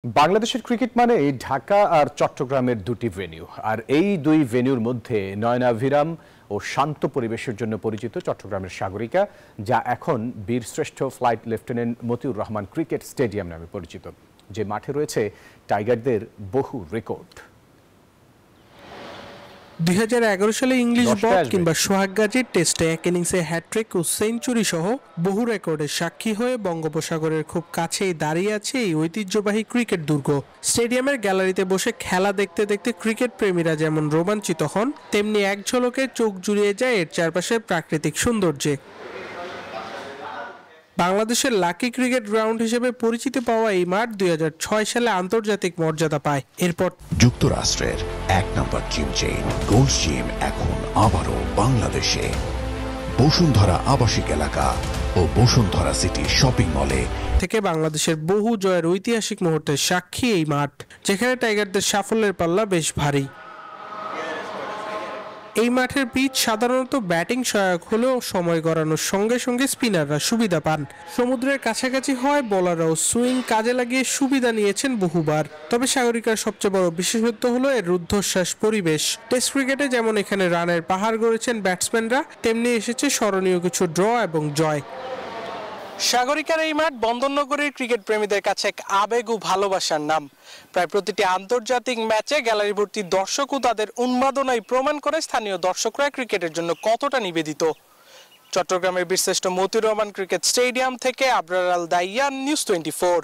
বাংলাদেশের ক্রিকেট মানে ঢাকা আর চট্টগ্রামের দুটি ভেন্যু, আর এই দুই ভেন্যুর মধ্যে নয়নাভিরাম ও শান্ত পরিবেশের জন্য পরিচিত চট্টগ্রামের সাগরিকা, যা এখন বীরশ্রেষ্ঠ flight lieutenant Motiur Rahman cricket stadium নামে পরিচিত, যে মাঠে রয়েছে টাইগারদের বহু রেকর্ড। 2011 সালে ইংলিশ বল কিংবা সোহাগ গাজীর টেস্টে এক ইনিংসে হ্যাট্রিক ও সেঞ্চুরি সহ বহু রেকর্ডের সাক্ষী হয়ে বঙ্গোপসাগরের খুব কাছেই দাঁড়িয়ে আছে এই ঐতিহ্যবাহী ক্রিকেট দুর্গ। স্টেডিয়ামের গ্যালারিতে বসে খেলা দেখতে দেখতে ক্রিকেট প্রেমীরা যেমন রোমাঞ্চিত হন, তেমনি এক ঝলকে চোখ জুড়িয়ে যায় এর চারপাশের প্রাকৃতিক সৌন্দর্যে। বাংলাদেশের লাকি ক্রিকেট গ্রাউন্ড হিসেবে পরিচিতি পাওয়া এই মাঠ 2006 সালে আন্তর্জাতিক মর্যাদা পায়। এরপর যুক্তরাষ্ট্রের এক নম্বর জিম চেইন গোল্ড জিম এখন আবারও বাংলাদেশে। বসুন্ধরা আবাসিক এলাকা ও বসুন্ধরা সিটি শপিং মলে থেকে বাংলাদেশের বহু জয়ের ঐতিহাসিক মুহূর্তের সাক্ষী এই মাঠ, যেখানে টাইগারদের সাফল্যের পাল্লা বেশ ভারী। এই মাঠের পিচ সাধারণত ব্যাটিং সহায়ক হলেও সময় গড়ানোর সঙ্গে সঙ্গে স্পিনাররা সুবিধা পান। সমুদ্রের কাছাকাছি হয় বোলাররাও সুইং কাজে লাগিয়ে সুবিধা নিয়েছেন বহুবার। তবে সাগরিকার সবচেয়ে বড় বিশেষত্ব হলো এর রুদ্ধশ্বাস পরিবেশ। টেস্ট ক্রিকেটে যেমন এখানে রানের পাহাড় গড়েছেন ব্যাটসম্যানরা, তেমনি এসেছে স্মরণীয় কিছু ড্র এবং জয়। সাগরিকার এই মাঠ বন্দরনগরীর ক্রিকেট প্রেমীদের কাছে এক আবেগ ও ভালোবাসার নাম। প্রায় প্রতিটি আন্তর্জাতিক ম্যাচে গ্যালারি ভর্তি দর্শক ও তাদের উন্মাদনায় প্রমাণ করে স্থানীয় দর্শকরা ক্রিকেটের জন্য কতটা নিবেদিত। চট্টগ্রামের বীরশ্রেষ্ঠ মতিউর রহমান ক্রিকেট স্টেডিয়াম থেকে আবরার আল দাইয়ান, নিউজ 24।